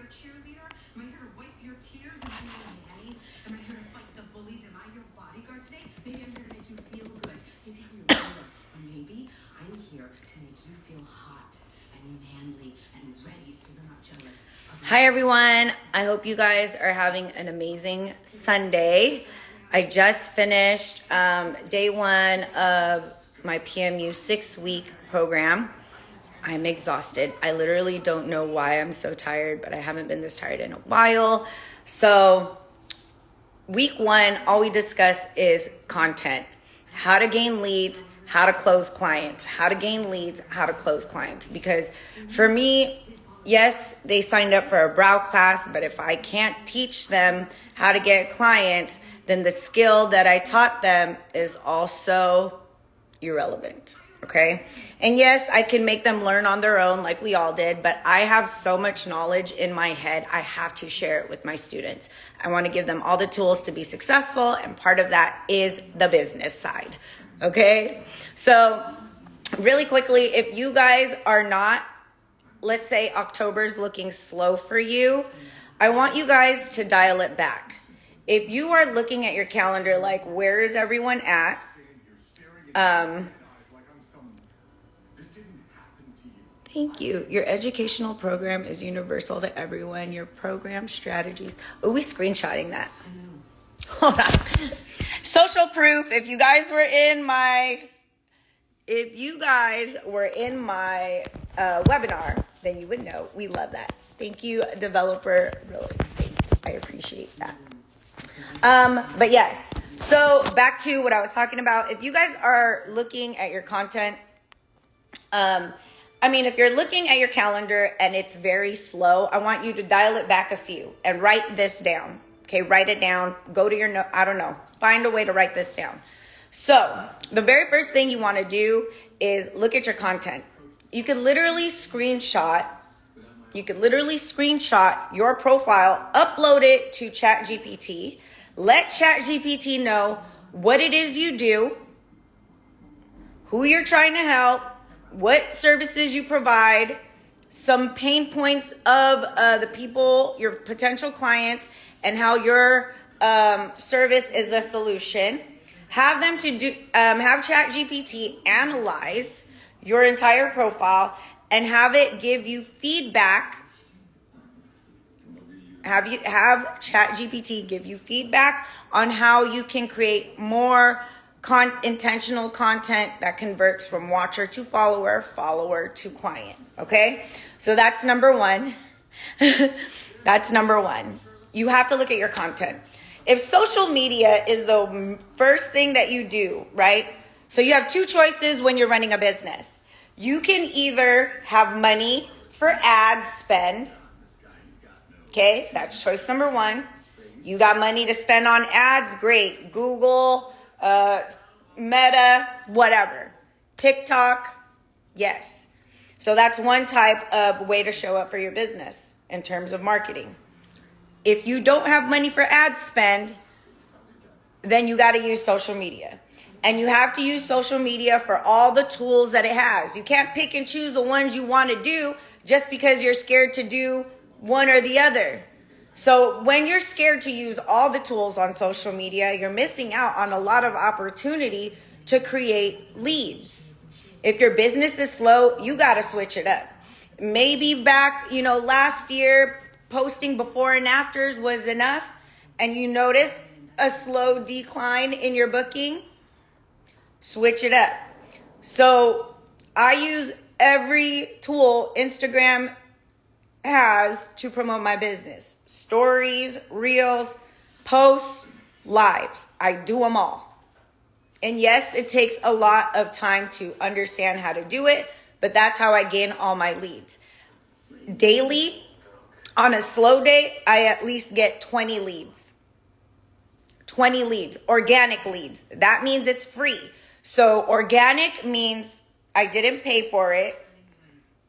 your cheerleader? Am I here to wipe your tears and be your nanny? Am I here to fight the bullies? Am I your bodyguard today? Maybe I'm here to make you feel good. Maybe I'm your leader. Or maybe I'm here to make you feel hot and manly and ready so you're not jealous. Hi everyone, I hope you guys are having an amazing Sunday. I just finished day one of my PMU 6-week program. I'm exhausted. I literally don't know why I'm so tired, but I haven't been this tired in a while. So week one, all we discuss is content, how to gain leads, how to close clients, how to gain leads, how to close clients. Because for me, yes, they signed up for a brow class, but if I can't teach them how to get clients, then the skill that I taught them is also irrelevant, okay? And yes, I can make them learn on their own like we all did, but I have so much knowledge in my head, I have to share it with my students. I want to give them all the tools to be successful, and part of that is the business side, okay? So really quickly, if you guys are not, let's say October's looking slow for you, I want you guys to dial it back. If you are looking at your calendar like, where is everyone at? Thank you. Your educational program is universal to everyone. Your program strategies. Are we screenshotting that? Hold on. Social proof. If you guys were in my webinar, then you would know. We love that. Thank you, developer real estate. I appreciate that. But yes, so back to what I was talking about. If you guys are looking at your content, if you're looking at your calendar and it's very slow, I want you to dial it back a few and write this down. Okay, write it down. Go to your note. I don't know. Find a way to write this down. So the very first thing you want to do is look at your content. You can literally screenshot your profile, upload it to ChatGPT. Let ChatGPT know what it is you do, who you're trying to help, what services you provide, some pain points of the people, your potential clients, and how your service is the solution. Have them have ChatGPT analyze your entire profile and have it give you feedback. Have ChatGPT give you feedback on how you can create more intentional content that converts from watcher to follower, follower to client. Okay, so that's number one. That's number one. You have to look at your content. If social media is the first thing that you do, right? So you have two choices when you're running a business. You can either have money for ad spend. Okay, that's choice number one. You got money to spend on ads, great. Google, Meta, whatever. TikTok, yes. So that's one type of way to show up for your business in terms of marketing. If you don't have money for ad spend, then you got to use social media. And you have to use social media for all the tools that it has. You can't pick and choose the ones you want to do just because you're scared to do one or the other. So when you're scared to use all the tools on social media, you're missing out on a lot of opportunity to create leads. If your business is slow, you got to switch it up. Maybe back, last year, posting before and afters was enough, and you notice a slow decline in your booking, switch it up. So I use every tool Instagram has to promote my business. Stories, reels, posts, lives. I do them all. And yes, it takes a lot of time to understand how to do it, but that's how I gain all my leads. Daily, on a slow day, I at least get 20 leads. 20 leads, organic leads. That means it's free. So organic means I didn't pay for it.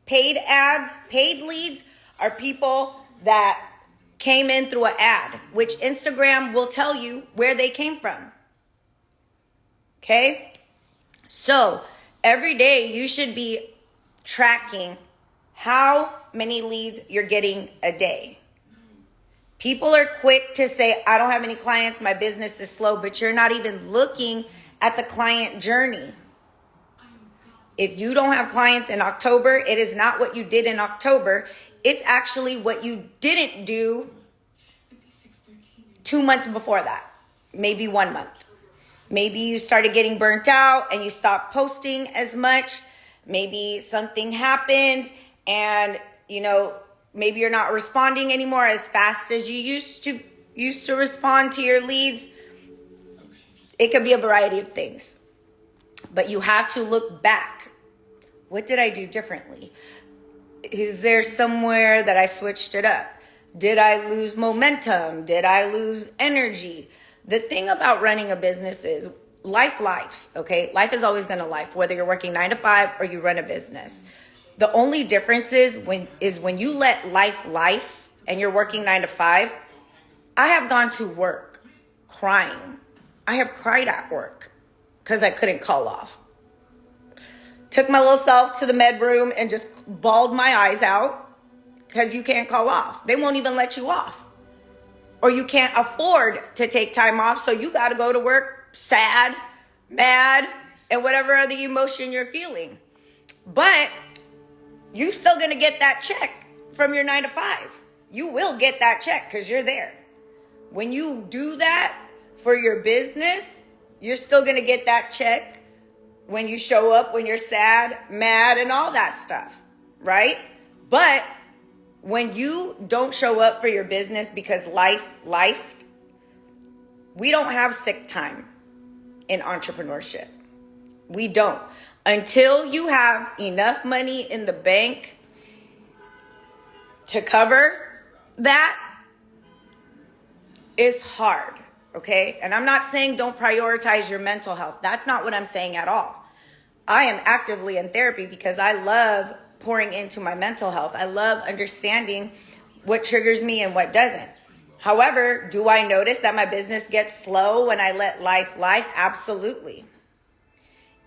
Paid ads, paid leads are people that came in through an ad, which Instagram will tell you where they came from. Okay? So every day you should be tracking how many leads you're getting a day. People are quick to say, I don't have any clients, my business is slow, but you're not even looking at the client journey. If you don't have clients in October, it is not what you did in October. It's actually what you didn't do 2 months before that, maybe 1 month. Maybe you started getting burnt out and you stopped posting as much. Maybe something happened and, maybe you're not responding anymore as fast as you used to respond to your leads. It could be a variety of things. But you have to look back. What did I do differently? Is there somewhere that I switched it up? Did I lose momentum? Did I lose energy? The thing about running a business is lives, okay? Life is always going to life, whether you're working 9 to 5 or you run a business. The only difference is when you let life and you're working 9 to 5. I have gone to work crying. I have cried at work because I couldn't call off. Took my little self to the med room and just bawled my eyes out because you can't call off. They won't even let you off. Or you can't afford to take time off, so you got to go to work sad, mad, and whatever other emotion you're feeling. But you're still going to get that check from your 9 to 5. You will get that check because you're there. When you do that for your business, you're still going to get that check when you show up, when you're sad, mad, and all that stuff, right? But when you don't show up for your business because life, we don't have sick time in entrepreneurship. We don't. Until you have enough money in the bank to cover that, it's hard, okay? And I'm not saying don't prioritize your mental health. That's not what I'm saying at all. I am actively in therapy because I love pouring into my mental health. I love understanding what triggers me and what doesn't. However, do I notice that my business gets slow when I let life? Absolutely.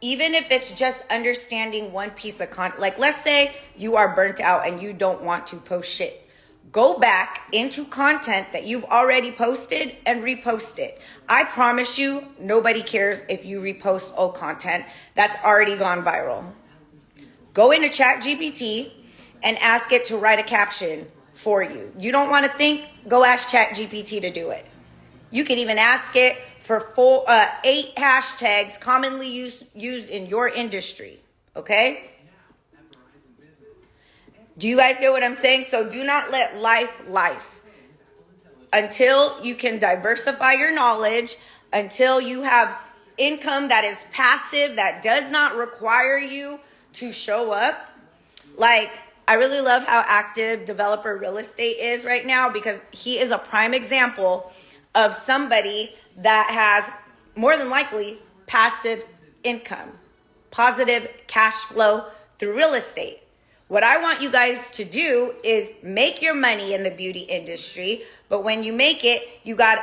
Even if it's just understanding one piece of content, like let's say you are burnt out and you don't want to post shit. Go back into content that you've already posted and repost it. I promise you, nobody cares if you repost old content that's already gone viral. Go into ChatGPT and ask it to write a caption for you. You don't want to think? Go ask ChatGPT to do it. You can even ask it for 8 hashtags commonly used in your industry. Okay? Do you guys get what I'm saying? So do not let life. Until you can diversify your knowledge, until you have income that is passive, that does not require you to show up. Like, I really love how active developer real estate is right now because he is a prime example of somebody that has more than likely passive income, positive cash flow through real estate. What I want you guys to do is make your money in the beauty industry, but when you make it,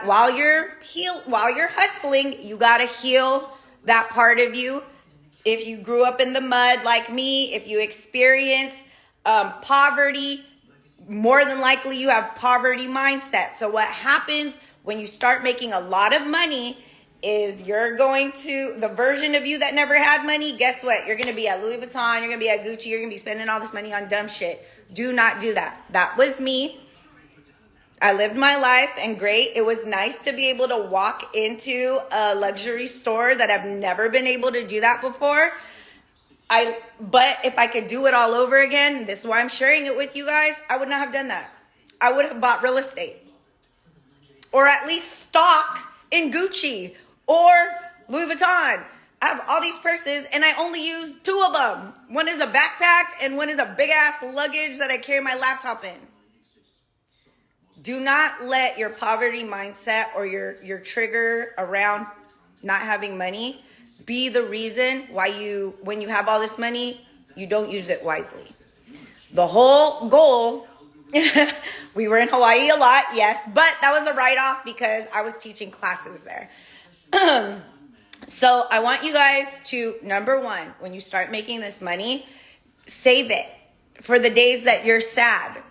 while you're hustling, you got to heal that part of you. If you grew up in the mud like me, if you experience poverty, more than likely you have poverty mindset. So what happens when you start making a lot of money is the version of you that never had money, guess what? You're going to be at Louis Vuitton, you're going to be at Gucci, you're going to be spending all this money on dumb shit. Do not do that. That was me. I lived my life and great. It was nice to be able to walk into a luxury store that I've never been able to do that before. But if I could do it all over again, this is why I'm sharing it with you guys, I would not have done that. I would have bought real estate. Or at least stock in Gucci or Louis Vuitton. I have all these purses and I only use 2 of them. One is a backpack and one is a big ass luggage that I carry my laptop in. Do not let your poverty mindset or your trigger around not having money be the reason why when you have all this money, you don't use it wisely. The whole goal, we were in Hawaii a lot, yes, but that was a write-off because I was teaching classes there. So I want you guys to, number one, when you start making this money, save it for the days that you're sad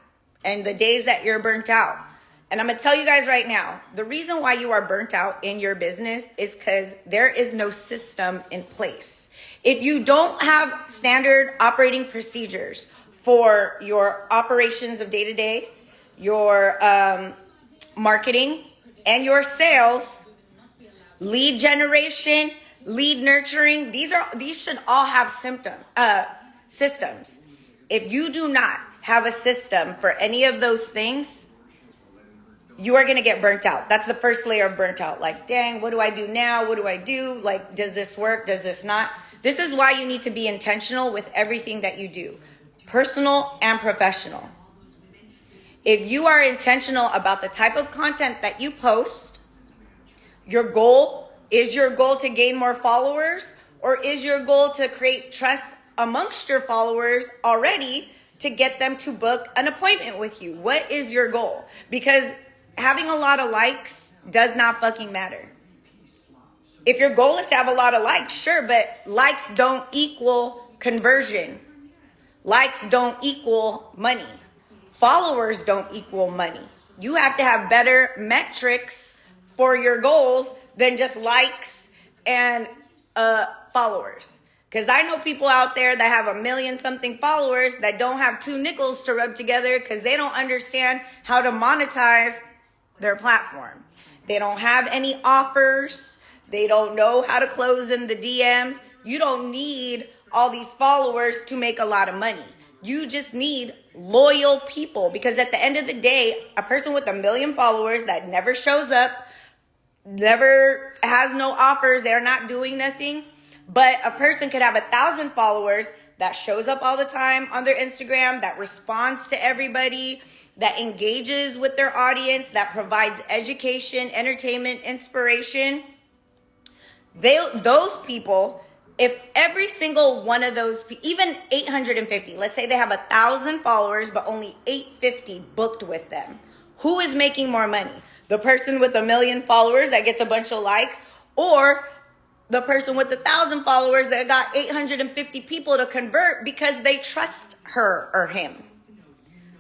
and the days that you're burnt out. And I'm going to tell you guys right now, the reason why you are burnt out in your business is because there is no system in place. If you don't have standard operating procedures for your operations of day-to-day, your marketing, and your sales, lead generation, lead nurturing, these should all have systems. If you do not have a system for any of those things, you are going to get burnt out. That's the first layer of burnt out. Like, dang, what do I do now? What do I do? Like, does this work? Does this not? This is why you need to be intentional with everything that you do, personal and professional. If you are intentional about the type of content that you post, your goal to gain more followers, or is your goal to create trust amongst your followers already to get them to book an appointment with you? What is your goal? Because having a lot of likes does not fucking matter. If your goal is to have a lot of likes, sure, but likes don't equal conversion. Likes don't equal money. Followers don't equal money. You have to have better metrics for your goals than just likes and followers. Because I know people out there that have 1 million something followers that don't have 2 nickels to rub together because they don't understand how to monetize their platform. They don't have any offers. They don't know how to close in the DMs. You don't need all these followers to make a lot of money. You just need loyal people, because at the end of the day, a person with 1 million followers that never shows up, never has no offers, they're not doing nothing. But a person could have 1,000 followers that shows up all the time on their Instagram, that responds to everybody, that engages with their audience, that provides education, entertainment, inspiration. Those people, if every single one of those, even 850, let's say they have 1,000 followers, but only 850 booked with them. Who is making more money? The person with 1 million followers that gets a bunch of likes, or the person with 1,000 followers that got 850 people to convert because they trust her or him?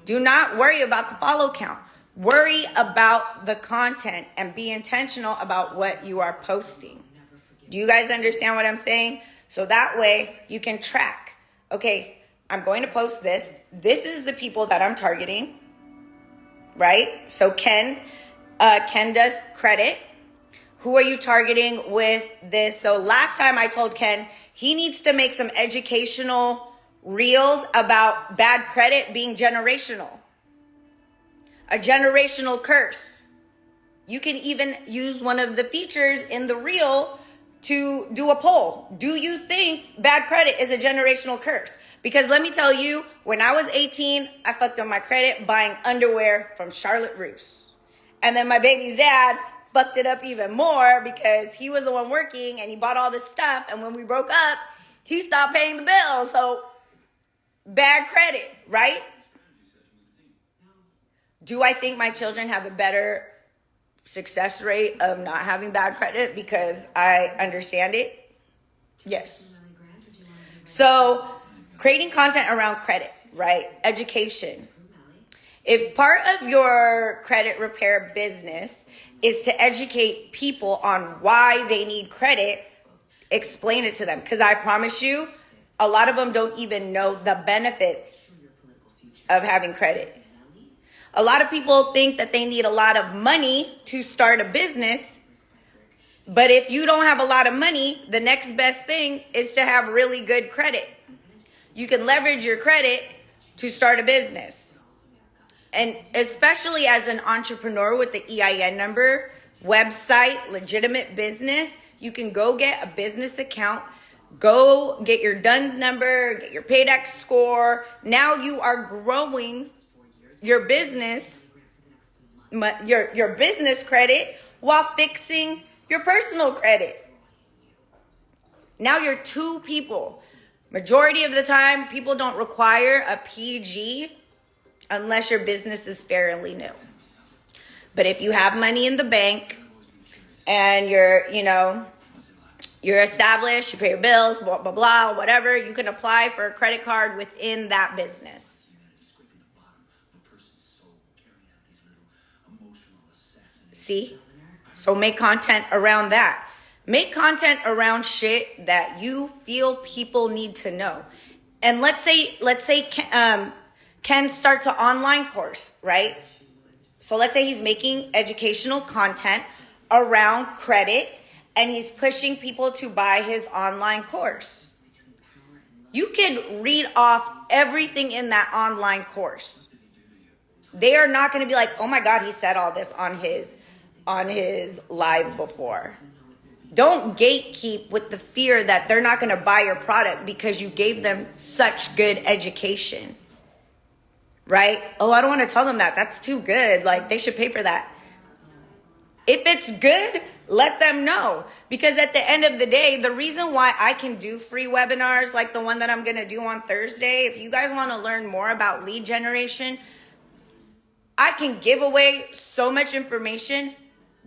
Do not worry about the follow count. Worry about the content and be intentional about what you are posting. Do you guys understand what I'm saying? So that way you can track. Okay, I'm going to post this. This is the people that I'm targeting, right? So Ken does credit. Who are you targeting with this? So last time I told Ken he needs to make some educational reels about bad credit being generational. A generational curse. You can even use one of the features in the reel to do a poll. Do you think bad credit is a generational curse? Because let me tell you, when I was 18, I fucked up my credit buying underwear from Charlotte Russe. And then my baby's dad fucked it up even more because he was the one working and he bought all this stuff. And when we broke up, he stopped paying the bill. So bad credit, right? Do I think my children have a better success rate of not having bad credit because I understand it? Yes. So creating content around credit, right? Education. If part of your credit repair business is to educate people on why they need credit, explain it to them. Because I promise you, a lot of them don't even know the benefits of having credit. A lot of people think that they need a lot of money to start a business. But if you don't have a lot of money, the next best thing is to have really good credit. You can leverage your credit to start a business. And especially as an entrepreneur with the EIN number, website, legitimate business, you can go get a business account, go get your DUNS number, get your PAYDEX score. Now you are growing your business, your business credit while fixing your personal credit. Now you're 2 people. Majority of the time, people don't require a PG unless your business is fairly new. But if you have money in the bank and you're established, you pay your bills, blah, blah, blah, whatever, you can apply for a credit card within that business. See? So make content around that. Make content around shit that you feel people need to know. And let's say Ken starts an online course, right? So let's say he's making educational content around credit and he's pushing people to buy his online course. You can read off everything in that online course. They are not going to be like, oh my God, he said all this on his live before. Don't gatekeep with the fear that they're not going to buy your product because you gave them such good education. Right? Oh, I don't want to tell them that. That's too good. Like, they should pay for that. If it's good, let them know. Because at the end of the day, the reason why I can do free webinars like the one that I'm going to do on Thursday, if you guys want to learn more about lead generation, I can give away so much information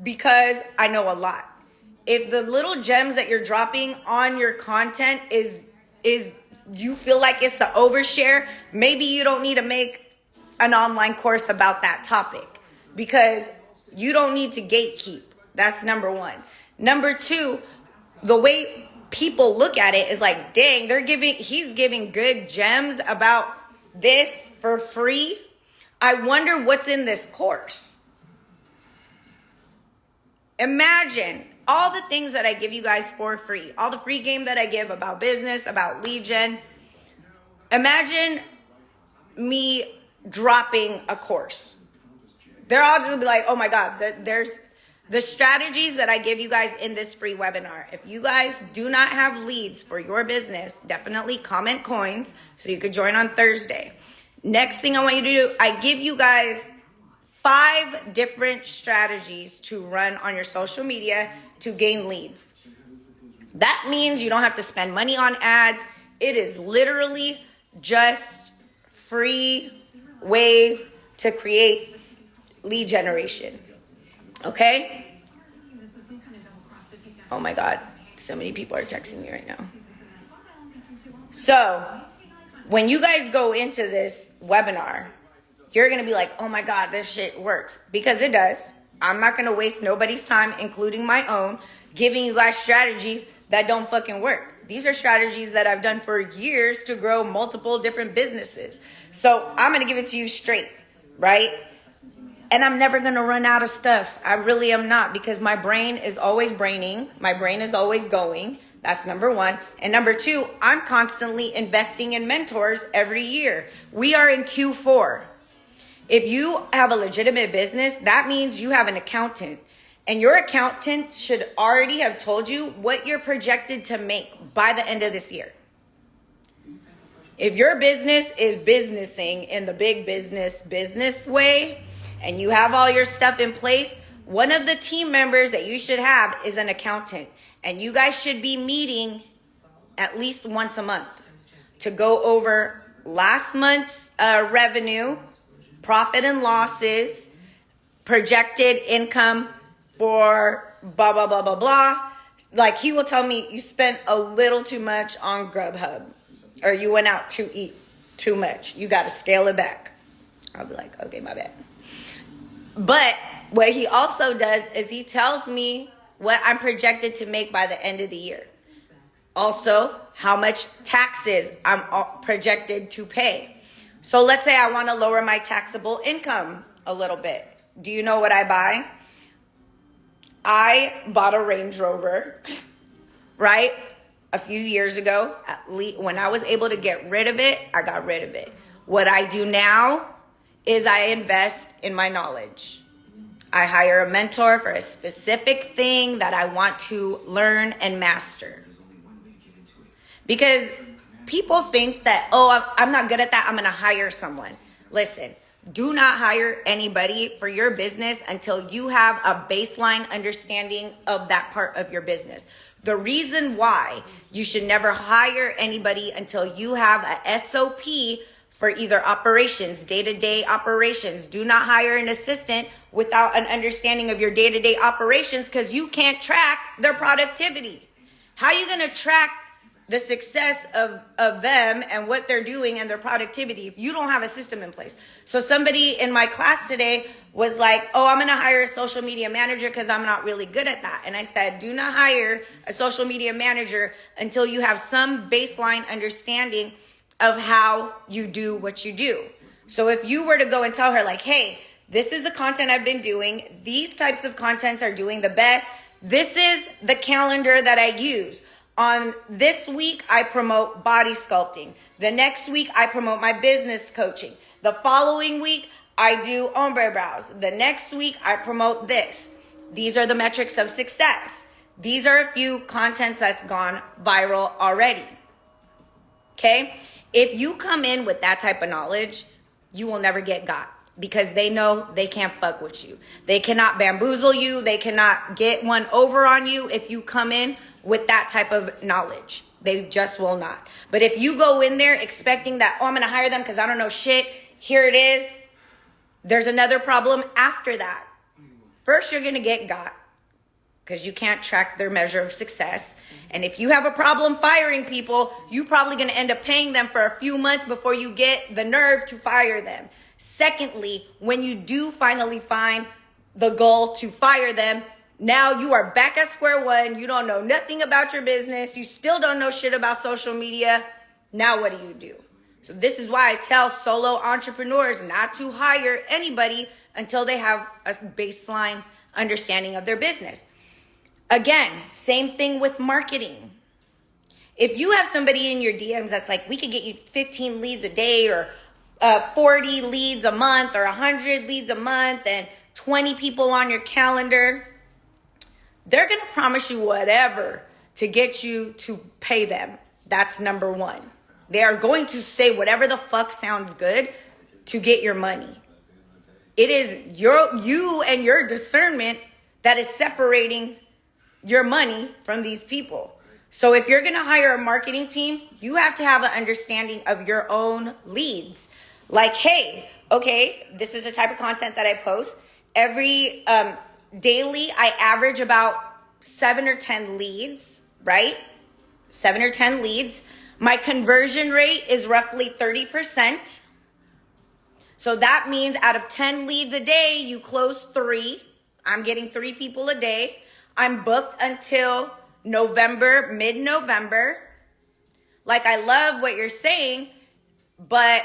because I know a lot. If the little gems that you're dropping on your content is you feel like it's the overshare, maybe you don't need to make an online course about that topic because you don't need to gatekeep. That's number one. Number two, the way people look at it is like, dang, he's giving good gems about this for free. I wonder what's in this course. Imagine all the things that I give you guys for free, all the free game that I give about business, about lead gen. Imagine me dropping a course. They're all just gonna be like, oh my God, there's the strategies that I give you guys in this free webinar. If you guys do not have leads for your business, definitely comment coins so you could join on Thursday. Next thing I want you to do, I give you guys 5 different strategies to run on your social media to gain leads. That means you don't have to spend money on ads. It is literally just free ways to create lead generation. Okay? Oh my God. So many people are texting me right now. So, when you guys go into this webinar, you're going to be like, oh my God, this shit works. Because it does. I'm not going to waste nobody's time, including my own, giving you guys strategies that don't fucking work. These are strategies that I've done for years to grow multiple different businesses. So I'm going to give it to you straight, right? And I'm never going to run out of stuff. I really am not, because my brain is always braining. My brain is always going. That's number one. And number two, I'm constantly investing in mentors every year. We are in Q4. If you have a legitimate business, that means you have an accountant. And your accountant should already have told you what you're projected to make by the end of this year. If your business is businessing in the big business way, and you have all your stuff in place, one of the team members that you should have is an accountant. And you guys should be meeting at least once a month to go over last month's revenue, profit and losses, projected income for blah, blah, blah, blah, blah. Like, he will tell me you spent a little too much on Grubhub, or you went out to eat too much. You got to scale it back. I'll be like, okay, my bad. But what he also does is he tells me what I'm projected to make by the end of the year. Also, how much taxes I'm projected to pay. So let's say I want to lower my taxable income a little bit. Do you know what I buy? I bought a Range Rover, right? A few years ago. At least when I was able to get rid of it, I got rid of it. What I do now is I invest in my knowledge. I hire a mentor for a specific thing that I want to learn and master. Because people think that, oh, I'm not good at that, I'm going to hire someone. Listen, do not hire anybody for your business until you have a baseline understanding of that part of your business. The reason why you should never hire anybody until you have a SOP for either operations, day-to-day operations. Do not hire an assistant without an understanding of your day-to-day operations, because you can't track their productivity. How are you going to track the success of them and what they're doing and their productivity if you don't have a system in place. So somebody in my class today was like, oh, I'm going to hire a social media manager because I'm not really good at that. And I said, do not hire a social media manager until you have some baseline understanding of how you do what you do. So if you were to go and tell her like, hey, this is the content I've been doing. These types of contents are doing the best. This is the calendar that I use. On this week, I promote body sculpting. The next week, I promote my business coaching. The following week, I do ombre brows. The next week, I promote this. These are the metrics of success. These are a few contents that's gone viral already. Okay? If you come in with that type of knowledge, you will never get got because they know they can't fuck with you. They cannot bamboozle you. They cannot get one over on you if you come in with that type of knowledge. They just will not. But if you go in there expecting that, oh, I'm going to hire them because I don't know shit. Here it is. There's another problem after that. First, you're going to get got because you can't track their measure of success. And if you have a problem firing people, you're probably going to end up paying them for a few months before you get the nerve to fire them. Secondly, when you do finally find the goal to fire them, now you are back at square one. You don't know nothing about your business. You still don't know shit about social media. Now what do? So this is why I tell solo entrepreneurs not to hire anybody until they have a baseline understanding of their business. Again, same thing with marketing. If you have somebody in your DMs that's like, we could get you 15 leads a day or 40 leads a month or 100 leads a month and 20 people on your calendar, they're going to promise you whatever to get you to pay them. That's number one. They are going to say whatever the fuck sounds good to get your money. It is you and your discernment that is separating your money from these people. So if you're going to hire a marketing team, you have to have an understanding of your own leads. Like, hey, okay, this is the type of content that I post. Every daily, I average about 7 or 10 leads, right? 7 or 10 leads. My conversion rate is roughly 30%. So that means out of 10 leads a day, you close 3. I'm getting 3 people a day. I'm booked until November, mid-November. Like, I love what you're saying, but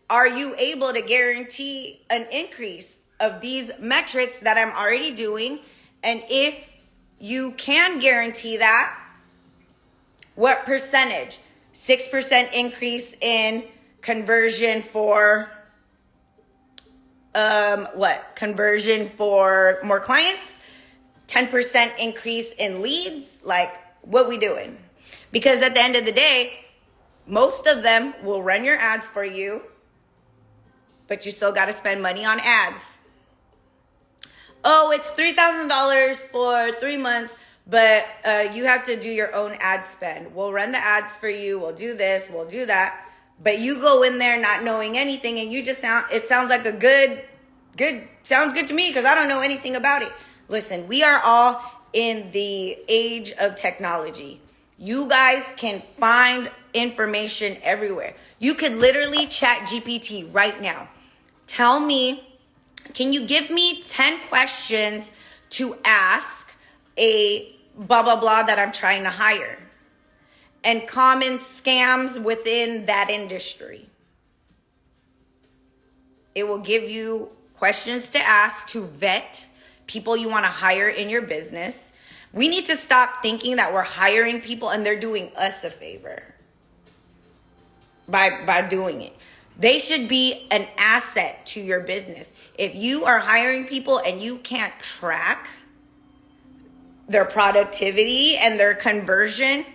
are you able to guarantee an increase of these metrics that I'm already doing? And if you can guarantee that, what percentage? 6% increase in conversion for conversion for more clients, 10% increase in leads. Like, what we doing? Because at the end of the day, most of them will run your ads for you, but you still got to spend money on ads. Oh, it's $3,000 for 3 months, but you have to do your own ad spend. We'll run the ads for you. We'll do this. We'll do that. But you go in there not knowing anything, and you just it sounds like a sounds good to me because I don't know anything about it. Listen, we are all in the age of technology. You guys can find information everywhere. You could literally chat GPT right now. Tell me, can you give me 10 questions to ask a blah, blah, blah that I'm trying to hire? And common scams within that industry. It will give you questions to ask to vet people you want to hire in your business. We need to stop thinking that we're hiring people and they're doing us a favor by doing it. They should be an asset to your business. If you are hiring people and you can't track their productivity and their conversion,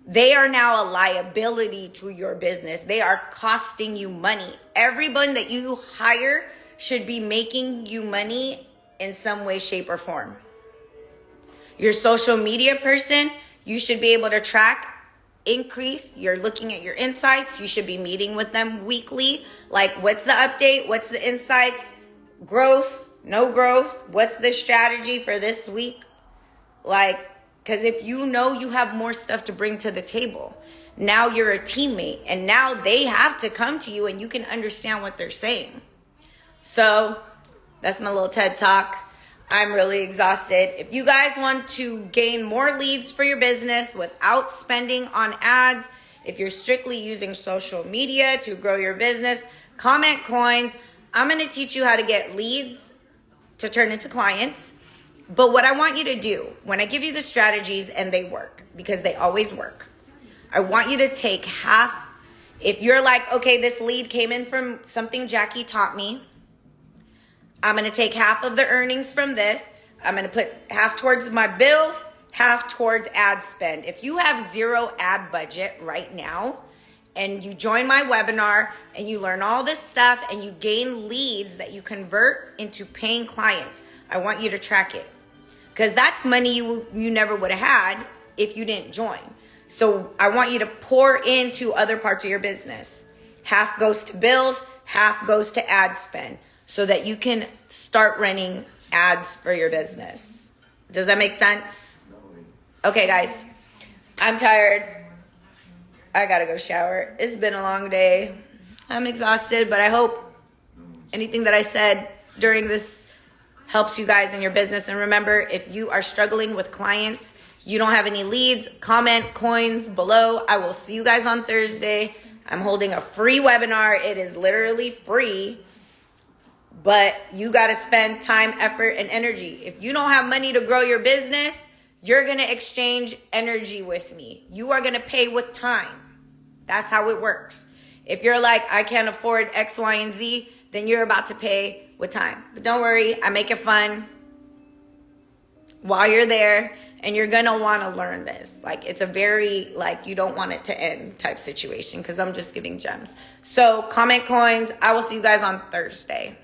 they are now a liability to your business. They are costing you money. Everyone that you hire should be making you money in some way, shape, or form. Your social media person, you should be able to track increase. You're looking at your insights. You should be meeting with them weekly. Like, what's the update? What's the insights? Growth? No growth? What's the strategy for this week? Like, Because if you know you have more stuff to bring to the table, now you're a teammate and now they have to come to you and you can understand what they're saying. So that's my little TED talk. I'm really exhausted. If you guys want to gain more leads for your business without spending on ads, if you're strictly using social media to grow your business, comment coins. I'm going to teach you how to get leads to turn into clients. But what I want you to do when I give you the strategies, and they work because they always work, I want you to take half. If you're like, okay, this lead came in from something Jackie taught me, I'm going to take half of the earnings from this. I'm going to put half towards my bills, half towards ad spend. If you have zero ad budget right now and you join my webinar and you learn all this stuff and you gain leads that you convert into paying clients, I want you to track it because that's money you never would have had if you didn't join. So I want you to pour into other parts of your business. Half goes to bills, half goes to ad spend, so that you can start running ads for your business. Does that make sense? Okay, guys, I'm tired. I gotta go shower. It's been a long day. I'm exhausted, but I hope anything that I said during this helps you guys in your business. And remember, if you are struggling with clients, you don't have any leads, comment coins below. I will see you guys on Thursday. I'm holding a free webinar. It is literally free. But you got to spend time, effort, and energy. If you don't have money to grow your business, you're going to exchange energy with me. You are going to pay with time. That's how it works. If you're like, I can't afford X, Y, and Z, then you're about to pay with time. But don't worry, I make it fun while you're there. And you're going to want to learn this. Like, it's a very, like, you don't want it to end type situation because I'm just giving gems. So, comment coins. I will see you guys on Thursday.